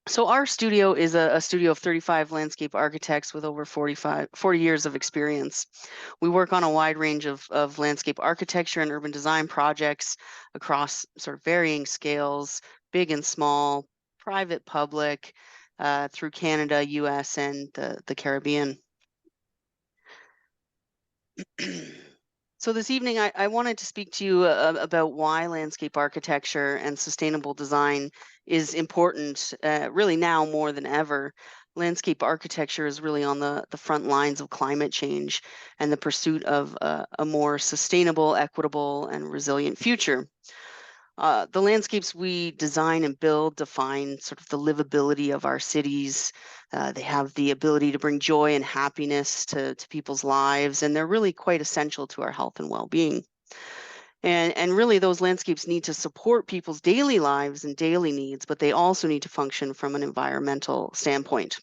So our studio is a studio of 35 landscape architects with over 40 years of experience. We work on a wide range of landscape architecture and urban design projects across sort of varying scales, big and small, private, public, through Canada, US, and the Caribbean. So this evening, I wanted to speak to you about why landscape architecture and sustainable design is important, really now more than ever. Landscape architecture is really on the front lines of climate change and the pursuit of a more sustainable, equitable, and resilient future. The landscapes we design and build define sort of the livability of our cities. They have the ability to bring joy and happiness to people's lives, and they're really quite essential to our health and well-being. And really, those landscapes need to support people's daily lives and daily needs, but they also need to function from an environmental standpoint.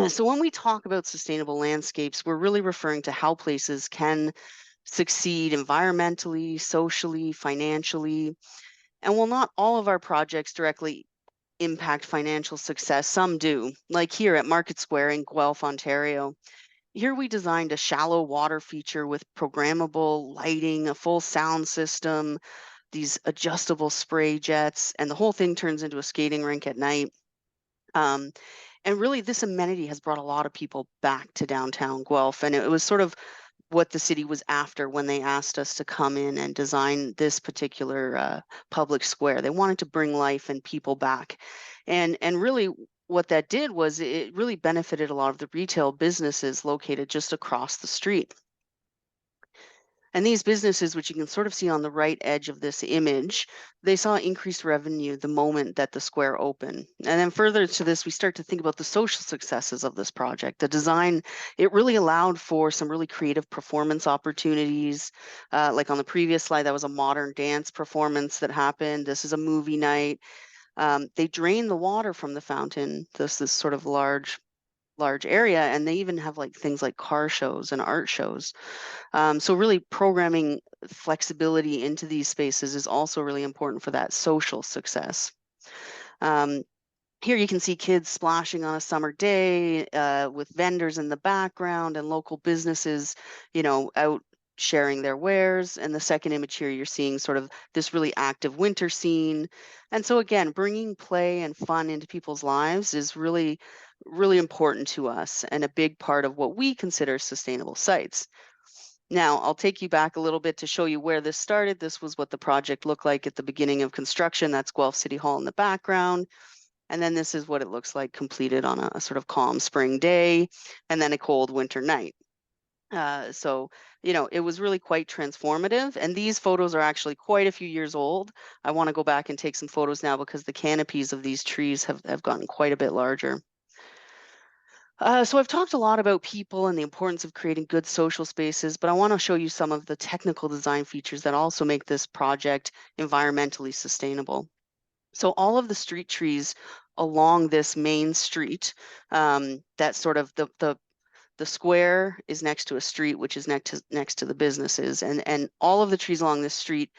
So when we talk about sustainable landscapes, we're really referring to how places can succeed environmentally, socially, financially, and while not all of our projects directly impact financial success, some do. Like here at Market Square in Guelph, Ontario. Here we designed a shallow water feature with programmable lighting, a full sound system, these adjustable spray jets, and the whole thing turns into a skating rink at night. Um, and really, this amenity has brought a lot of people back to downtown Guelph, and it was sort of what the city was after when they asked us to come in and design this particular public square. They wanted to bring life and people back. And really what that did was it really benefited a lot of the retail businesses located just across the street. And these businesses, which you can sort of see on the right edge of this image, they saw increased revenue the moment that the square opened. And then further to this, we start to think about the social successes of this project. The design, it really allowed for some really creative performance opportunities. Like on the previous slide, that was a modern dance performance that happened. This is a movie night. They drain the water from the fountain, this sort of large area, and they even have like things like car shows and art shows. So really programming flexibility into these spaces is also really important for that social success. Um, Here you can see kids splashing on a summer day with vendors in the background and local businesses, out sharing their wares. And the second image here, you're seeing sort of this really active winter scene. And so again, bringing play and fun into people's lives is really, really important to us and a big part of what we consider sustainable sites. Now, I'll take you back a little bit to show you where this started. This was what the project looked like at the beginning of construction. That's Guelph City Hall in the background. And then this is what it looks like completed on a sort of calm spring day and then a cold winter night. So, it was really quite transformative. And these photos are actually quite a few years old. I want to go back and take some photos now because the canopies of these trees have gotten quite a bit larger. So I've talked a lot about people and the importance of creating good social spaces, but I want to show you some of the technical design features that also make this project environmentally sustainable. So all of the street trees along this main street, that sort of the square is next to a street, which is next to the businesses, and all of the trees along this street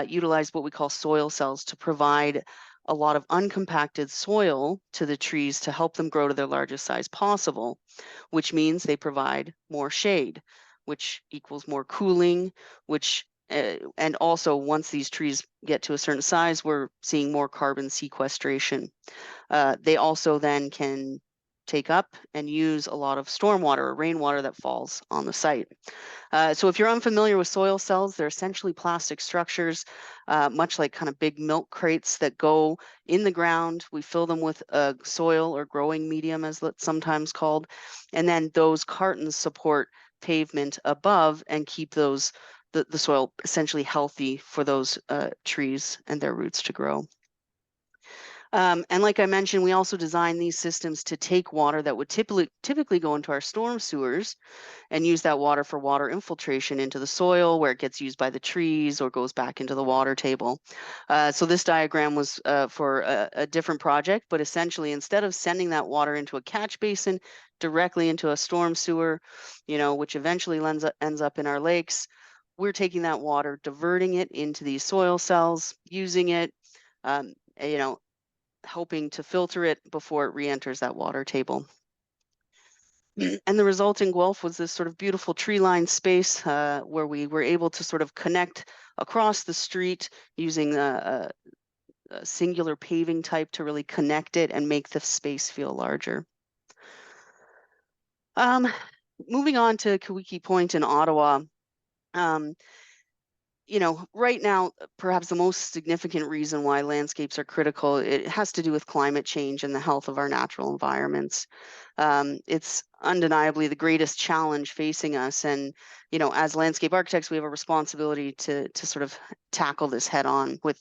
utilize what we call soil cells to provide a lot of uncompacted soil to the trees to help them grow to their largest size possible, which means they provide more shade, which equals more cooling, which and also once these trees get to a certain size, we're seeing more carbon sequestration. They also then can take up and use a lot of stormwater or rainwater that falls on the site. So if you're unfamiliar with soil cells, they're essentially plastic structures, much like kind of big milk crates that go in the ground. We fill them with soil or growing medium, as it's sometimes called, and then those cartons support pavement above and keep the soil essentially healthy for those trees and their roots to grow. And like I mentioned, we also design these systems to take water that would typically go into our storm sewers and use that water for water infiltration into the soil where it gets used by the trees or goes back into the water table. So this diagram was for a different project, but essentially instead of sending that water into a catch basin directly into a storm sewer, which eventually ends up in our lakes, we're taking that water, diverting it into these soil cells, using it, um, you know, helping to filter it before it re-enters that water table. And the resulting Guelph was this sort of beautiful tree-lined space where we were able to sort of connect across the street using a singular paving type to really connect it and make the space feel larger. Moving on to Kawiki Point in Ottawa. Right now, perhaps the most significant reason why landscapes are critical, it has to do with climate change and the health of our natural environments. It's undeniably the greatest challenge facing us. And, as landscape architects, we have a responsibility to sort of tackle this head on with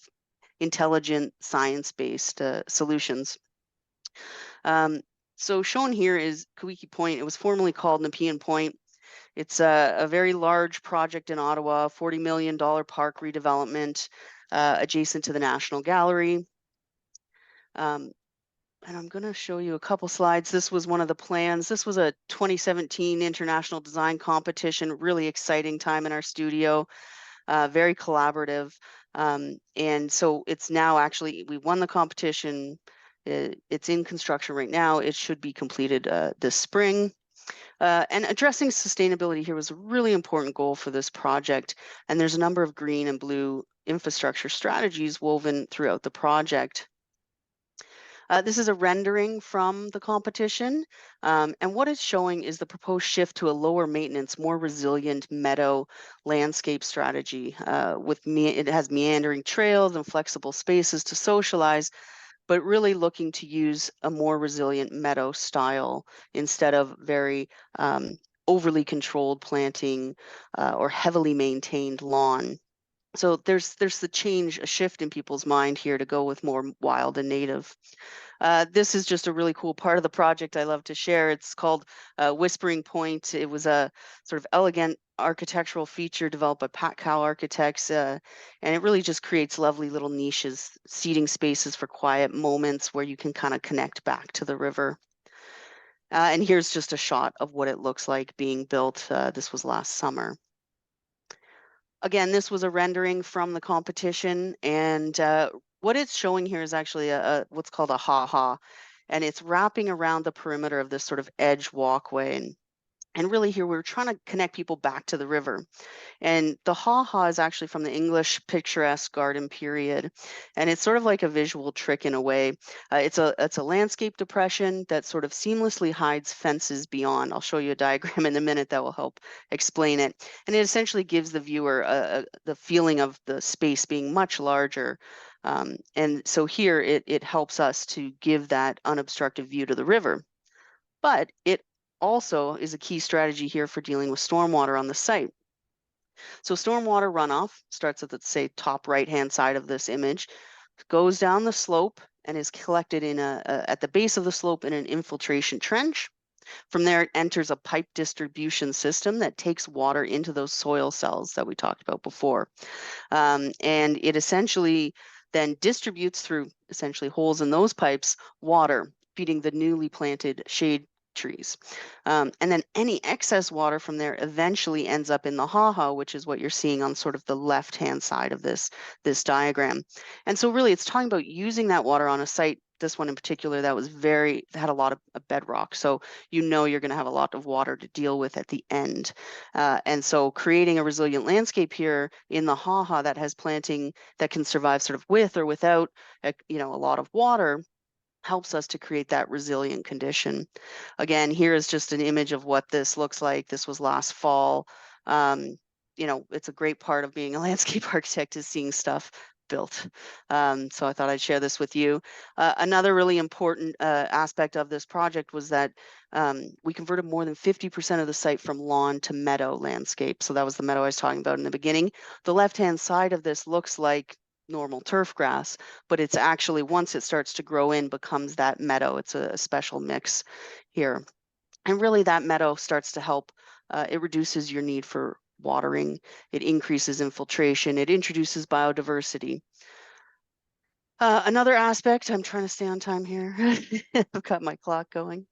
intelligent, science-based solutions. So shown here is Kawiki Point. It was formerly called Nepean Point. It's a very large project in Ottawa, $40 million park redevelopment adjacent to the National Gallery. And I'm going to show you a couple slides. This was one of the plans. This was a 2017 International Design Competition, really exciting time in our studio, very collaborative. And so it's now actually, we won the competition. It's in construction right now. It should be completed this spring. And addressing sustainability here was a really important goal for this project. And there's a number of green and blue infrastructure strategies woven throughout the project. This is a rendering from the competition. And what it's showing is the proposed shift to a lower maintenance, more resilient meadow landscape strategy. It has meandering trails and flexible spaces to socialize, but really looking to use a more resilient meadow style instead of very overly controlled planting or heavily maintained lawn. So there's the change, a shift in people's mind here to go with more wild and native. This is just a really cool part of the project I love to share. It's called Whispering Point. It was a sort of elegant architectural feature developed by Pat Cow Architects, and it really just creates lovely little niches, seating spaces for quiet moments where you can kind of connect back to the river. And here's just a shot of what it looks like being built. This was last summer. Again, this was a rendering from the competition, and what it's showing here is actually what's called a ha-ha, and it's wrapping around the perimeter of this sort of edge walkway. And really here we're trying to connect people back to the river. And the ha-ha is actually from the English picturesque garden period. And it's sort of like a visual trick in a way. It's a landscape depression that sort of seamlessly hides fences beyond. I'll show you a diagram in a minute that will help explain it. And it essentially gives the viewer the feeling of the space being much larger. And so here it helps us to give that unobstructed view to the river. But it also is a key strategy here for dealing with stormwater on the site. So stormwater runoff starts at the, say, top right-hand side of this image, goes down the slope and is collected in at the base of the slope in an infiltration trench. From there, it enters a pipe distribution system that takes water into those soil cells that we talked about before. And it essentially then distributes through essentially holes in those pipes water, feeding the newly planted shade trees. And then any excess water from there eventually ends up in the ha-ha, which is what you're seeing on sort of the left-hand side of this diagram. And so really it's talking about using that water on a site, this one in particular, that had a lot of bedrock. So you're going to have a lot of water to deal with at the end. And so creating a resilient landscape here in the ha-ha that has planting that can survive sort of with or without a lot of water helps us to create that resilient condition. Again, here is just an image of what this looks like. This was last fall. It's a great part of being a landscape architect is seeing stuff built. So I thought I'd share this with you. Another really important aspect of this project was that we converted more than 50% of the site from lawn to meadow landscape. So that was the meadow I was talking about in the beginning. The left-hand side of this looks like normal turf grass, but it's actually, once it starts to grow in, becomes that meadow. It's a special mix here. And really that meadow starts to help, it reduces your need for watering, it increases infiltration, it introduces biodiversity. Another aspect, I'm trying to stay on time here. I've got my clock going.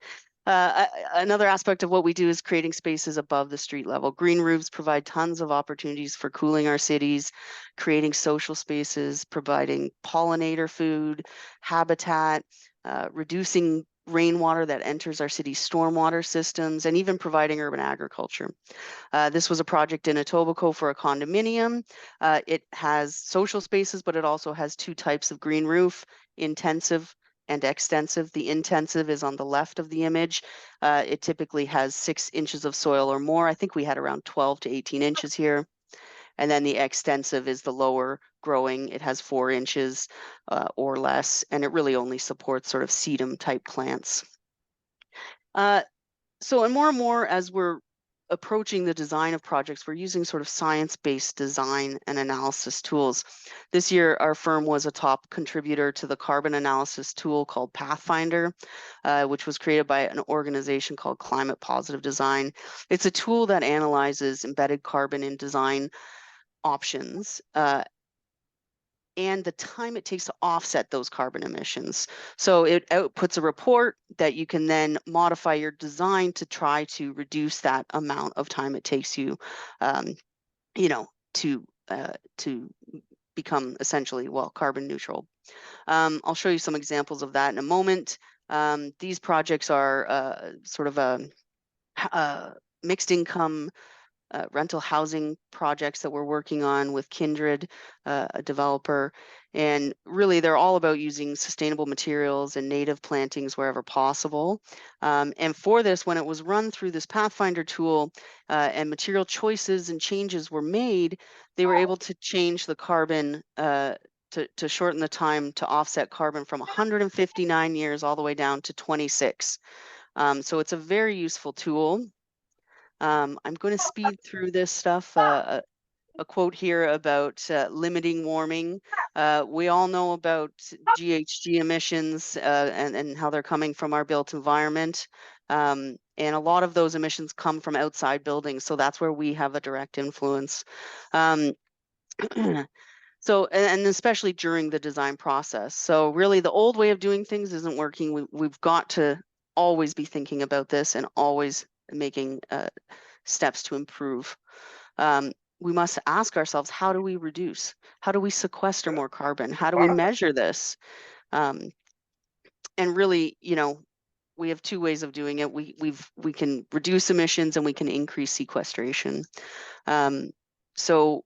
Another aspect of what we do is creating spaces above the street level. Green roofs provide tons of opportunities for cooling our cities, creating social spaces, providing pollinator food, habitat, reducing rainwater that enters our city's stormwater systems, and even providing urban agriculture. This was a project in Etobicoke for a condominium. It has social spaces, but it also has two types of green roof, intensive and extensive. The intensive is on the left of the image. It typically has 6 inches of soil or more. I think we had around 12 to 18 inches here. And then the extensive is the lower growing. It has 4 inches or less, and it really only supports sort of sedum type plants. So, and more as we're approaching the design of projects, we're using sort of science-based design and analysis tools. This year, our firm was a top contributor to the carbon analysis tool called Pathfinder, which was created by an organization called Climate Positive Design. It's a tool that analyzes embedded carbon in design options and the time it takes to offset those carbon emissions. So it outputs a report that you can then modify your design to try to reduce that amount of time it takes you, you know, to become essentially, well, carbon neutral. I'll show you some examples of that in a moment. These projects are sort of a mixed income rental housing projects that we're working on with Kindred, a developer. And really, they're all about using sustainable materials and native plantings wherever possible. And for this, when it was run through this Pathfinder tool and material choices and changes were made, they were able to change the carbon to shorten the time to offset carbon from 159 years all the way down to 26. So it's a very useful tool. I'm going to speed through this stuff. A quote here about limiting warming. We all know about GHG emissions and how they're coming from our built environment. And a lot of those emissions come from outside buildings. So that's where we have a direct influence. So, and especially during the design process. So really the old way of doing things isn't working. We've got to always be thinking about this and always making steps to improve. We must ask ourselves, how do we reduce? How do we sequester more carbon? How do we measure this? And really, you know, we have 2 ways of doing it. We can reduce emissions and we can increase sequestration. So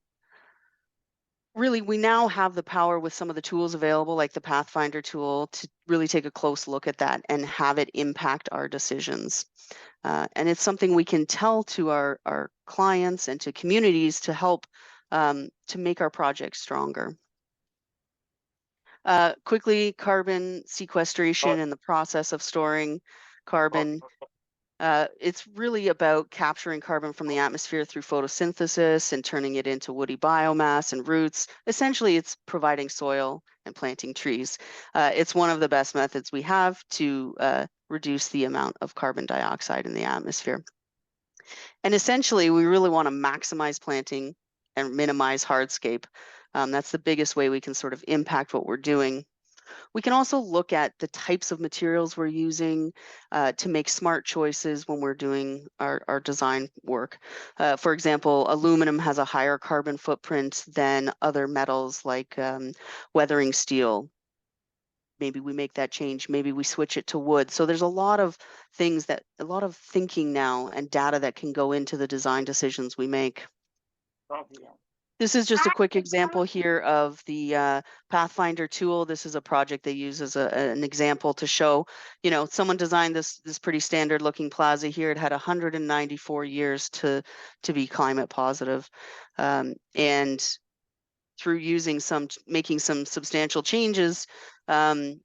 really, we now have the power with some of the tools available, like the Pathfinder tool, to really take a close look at that and have it impact our decisions. And it's something we can tell to our clients and to communities to help to make our projects stronger. Quickly, carbon sequestration and the process of storing carbon. It's really about capturing carbon from the atmosphere through photosynthesis and turning it into woody biomass and roots. Essentially, it's providing soil and planting trees. It's one of the best methods we have to reduce the amount of carbon dioxide in the atmosphere. And essentially, we really want to maximize planting and minimize hardscape. That's the biggest way we can sort of impact what we're doing. We can also look at the types of materials we're using to make smart choices when we're doing our design work. For example, aluminum has a higher carbon footprint than other metals like weathering steel. Maybe we make that change. Maybe we switch it to wood. So there's a lot of things that, a lot of thinking now and data that can go into the design decisions we make. This is just a quick example here of the Pathfinder tool. This is a project they use as an example to show, you know, someone designed this pretty standard looking plaza here. It had 194 years to be climate positive. And through using making some substantial changes around,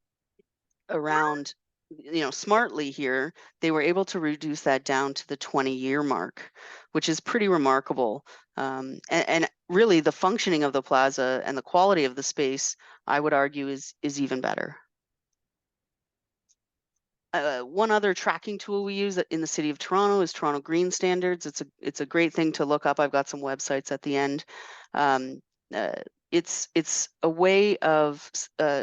you know, smartly here, they were able to reduce that down to the 20-year mark, which is pretty remarkable. And really the functioning of the plaza and the quality of the space, I would argue, is even better. One other tracking tool we use in the city of Toronto is Toronto Green Standards. It's a great thing to look up. I've got some websites at the end. it's a way of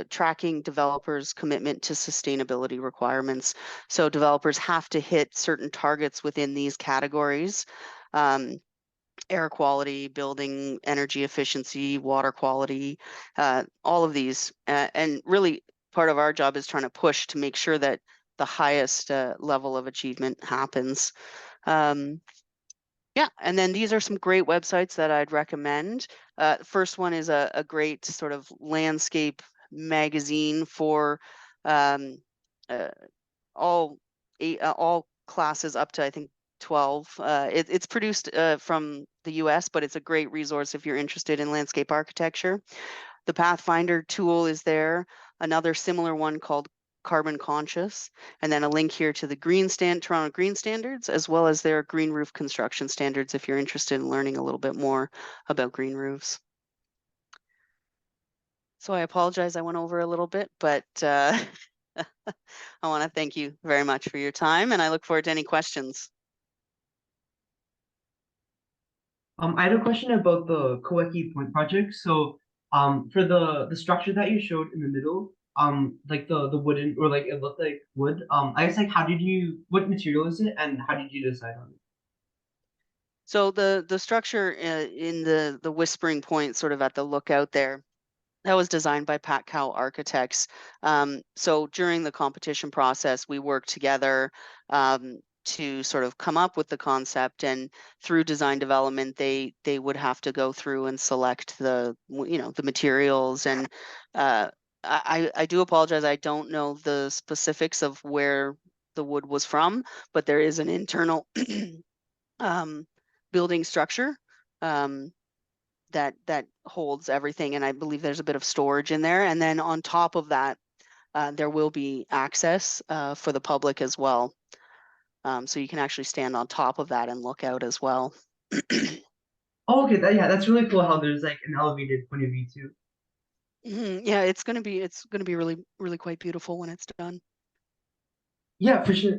tracking developers' commitment to sustainability requirements. So developers have to hit certain targets within these categories. Air quality, building energy efficiency, water quality, all of these. And really part of our job is trying to push to make sure that the highest level of achievement happens. Yeah, and then these are some great websites that I'd recommend. First one is a great sort of landscape magazine for um, uh, all all classes up to I think 12. It's produced from the US, but it's a great resource if you're interested in landscape architecture. The Pathfinder tool is there, another similar one called Carbon Conscious, and then a link here to the Toronto Green Standards, as well as their green roof construction standards if you're interested in learning a little bit more about green roofs. So I apologize I went over a little bit, but I want to thank you very much for your time, and I look forward to any questions. I had a question about the Koeki Point project. So, for the structure that you showed in the middle, like the wooden or like it looked like wood. I guess like what material is it, and how did you decide on it? So the structure in the Whispering Point, sort of at the lookout there, that was designed by Pat Cow Architects. So during the competition process, we worked together to sort of come up with the concept, and through design development, they would have to go through and select the the materials. And I do apologize, I don't know the specifics of where the wood was from, but there is an internal building structure. That holds everything, and I believe there's a bit of storage in there. And then on top of that, there will be access for the public as well. So you can actually stand on top of that and look out as well. Oh, okay, that's really cool. How there's like an elevated point of view too. Yeah, it's gonna be really quite beautiful when it's done. Yeah, for sure.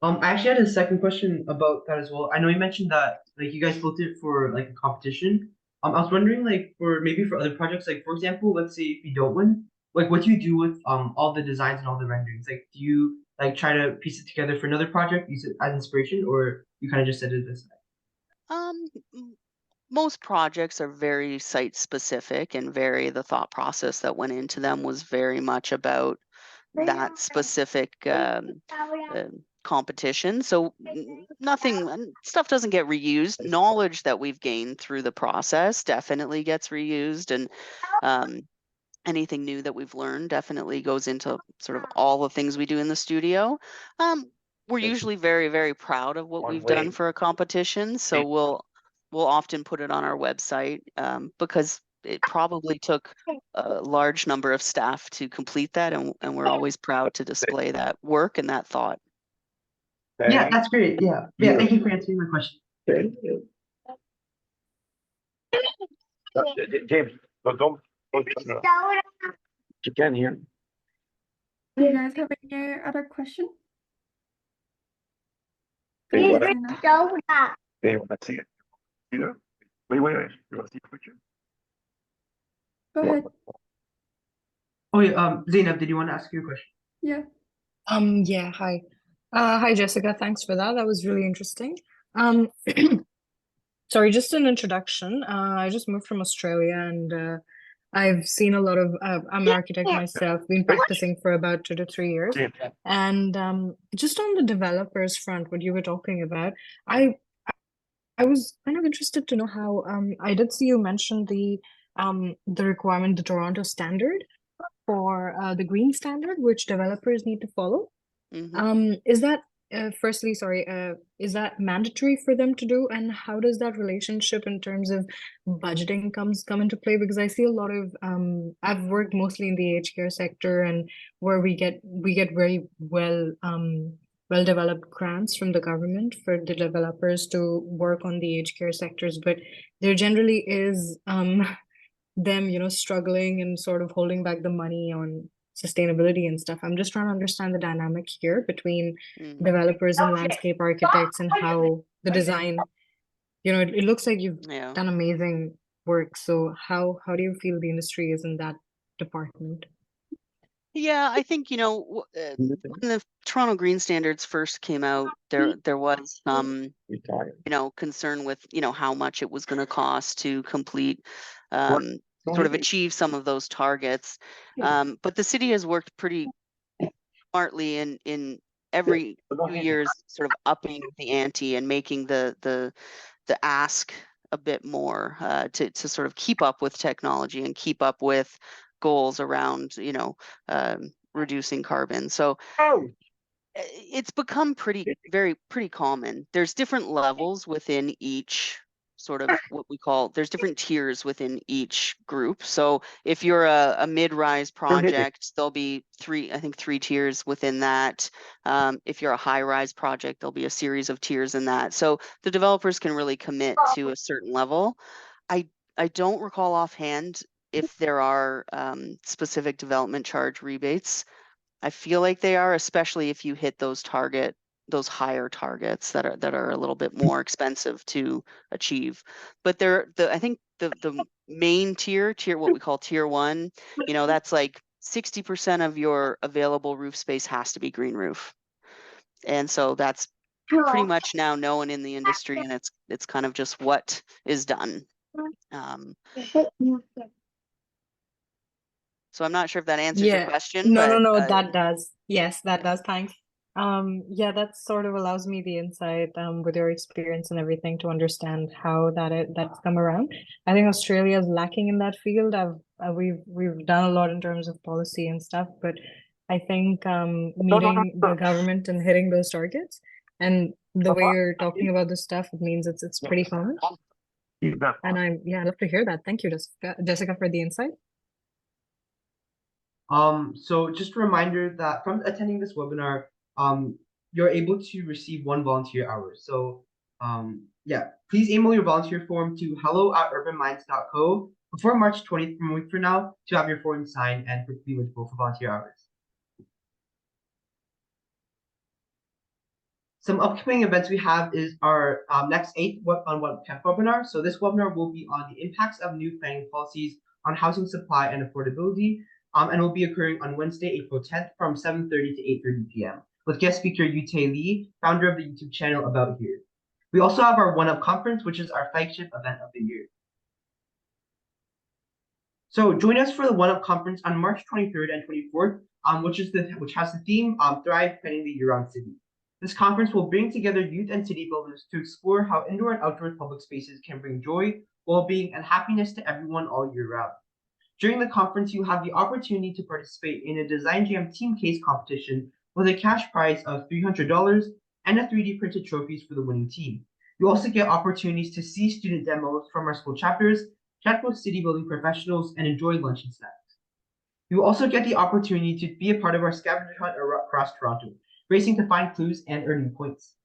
I actually had a second question about that as well. I know you mentioned that like you guys built it for like a competition. I was wondering like for maybe for other projects, like for example, let's say if you don't win, like what do you do with all the designs and all the renderings? Like do you like try to piece it together for another project, use it as inspiration, or you kind of just set it aside? Um, Most projects are very site specific, and the thought process that went into them was very much about that specific competition. So nothing, stuff doesn't get reused. Knowledge that we've gained through the process definitely gets reused, and um, anything new that we've learned definitely goes into sort of all the things we do in the studio. We're usually very proud of what we've done for a competition, so we'll often put it on our website because it probably took a large number of staff to complete that, and we're always proud to display that work and that thought. Yeah, that's great. Yeah, thank you for answering my question. Thank you. James, don't you can hear. Do you guys have any other question? Hey, Please, what? Zena. Hey, let's see it. You know? Wait. You want to see the picture? Go ahead. Oh yeah, Zainab, did you want to ask your question? Yeah. Yeah, hi. Hi, Jessica. Thanks for that. That was really interesting. Um, sorry, just an introduction. I just moved from Australia, and I've seen a lot of, I'm an architect myself, been practicing for about 2 to 3 years. James. And just on the developers front, what you were talking about, I was kind of interested to know how, I did see you mention the requirement, the Toronto standard for the green standard, which developers need to follow. Is that firstly, sorry, is that mandatory for them to do, and how does that relationship in terms of budgeting come into play? Because I see a lot of I've worked mostly in the aged care sector, and where we get very well developed grants from the government for the developers to work on the aged care sectors, but there generally is them, struggling and sort of holding back the money on sustainability and stuff. I'm just trying to understand the dynamic here between developers and landscape architects, and how the design, it looks like you've Yeah. done amazing work. So how do you feel the industry is in that department? Yeah, I think, when the Toronto Green Standards first came out, there was some, Retired. concern with, how much it was going to cost to complete, What? sort of achieve some of those targets. But the city has worked pretty smartly in every few years, sort of upping the ante and making the ask a bit more, to sort of keep up with technology and keep up with goals around, reducing carbon. So it's become pretty common. There's different levels within each sort of what we call, there's different tiers within each group. So if you're a mid-rise project, there'll be I think three tiers within that. If you're a high-rise project, there'll be a series of tiers in that. So the developers can really commit to a certain level. I don't recall offhand if there are specific development charge rebates. I feel like they are, especially if you hit those higher targets that are a little bit more expensive to achieve. But I think the main tier, what we call tier one, that's like 60% of your available roof space has to be green roof. And so that's pretty much now known in the industry, and it's kind of just what is done. So I'm not sure if that answers your Yeah. question, No, no, but no, that does. Yes, that does. Thanks. Yeah, that sort of allows me the insight, with your experience and everything to understand how that's come around. I think Australia is lacking in that field. We've done a lot in terms of policy and stuff, but I think meeting the government and hitting those targets, and the way you're talking about this stuff, it means it's pretty common. And I'd love to hear that. Thank you, Jessica, for the insight. So just a reminder that from attending this webinar, you're able to receive 1 volunteer hour. So, yeah, please email your volunteer form to hello@urbanminds.co before March 20th, from a week from now, to have your form signed and be eligible for volunteer hours. Some upcoming events we have is our next 8th on What Camp webinar. So this webinar will be on the impacts of new planning policies on housing supply and affordability, and will be occurring on Wednesday, April 10th from 7:30 to 8:30 p.m. with guest speaker Yute Lee, founder of the YouTube channel About Here. We also have our One Up conference, which is our flagship event of the year. So join us for the One Up conference on March 23rd and 24th, which has the theme Thrive Planning the Year-Round City. This conference will bring together youth and city builders to explore how indoor and outdoor public spaces can bring joy, well-being, and happiness to everyone all year round. During the conference, you have the opportunity to participate in a Design Jam team case competition with a cash prize of $300 and a 3D printed trophies for the winning team. You also get opportunities to see student demos from our school chapters, chat with city building professionals, and enjoy lunch and snacks. You will also get the opportunity to be a part of our scavenger hunt across Toronto, racing to find clues and earning points.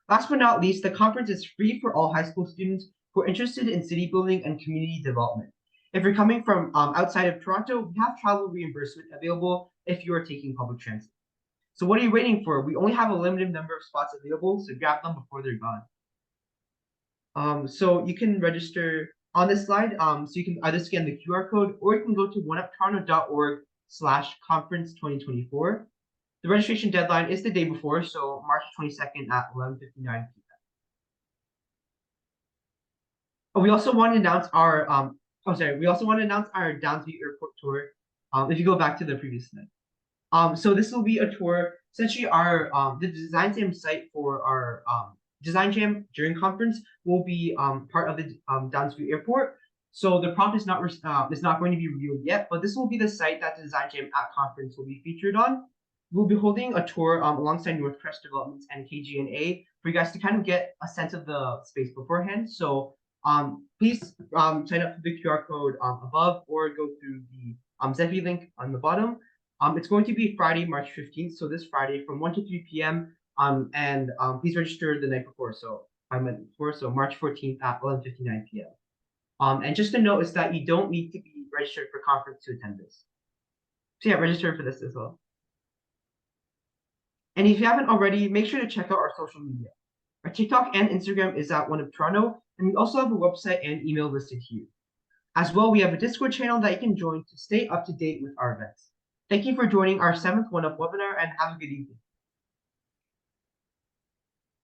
Last but not least, the conference is free for all high school students who are interested in city building and community development. If you're coming from outside of Toronto, we have travel reimbursement available if you are taking public transit. So what are you waiting for? We only have a limited number of spots available, so grab them before they're gone. So you can register on this slide. So you can either scan the QR code, or you can go to oneuptoronto.org/conference2024. The registration deadline is the day before, so March 22nd at 11:59 p.m. We also want to announce our we also want to announce our Downsview Airport tour. If you go back to the previous slide. So this will be a tour. Essentially, our the Design Jam site for our Design Jam during conference will be part of the Downsview Airport. So the prompt is not going to be revealed yet, but this will be the site that Design Jam at conference will be featured on. We'll be holding a tour alongside Northcrest Developments and KG&A for you guys to kind of get a sense of the space beforehand. So please sign up for the QR code above, or go through the Zephy link on the bottom. It's going to be Friday, March 15th, so this Friday from 1 to 3 p.m. And please register the night before, so March 14th at 11:59 p.m. And just to note is that you don't need to be registered for conference to attend this. So yeah, register for this as well. And if you haven't already, make sure to check out our social media. Our TikTok and Instagram is at One of Toronto, and we also have a website and email listed here. As well, we have a Discord channel that you can join to stay up to date with our events. Thank you for joining our 7th one-up webinar and have a good evening.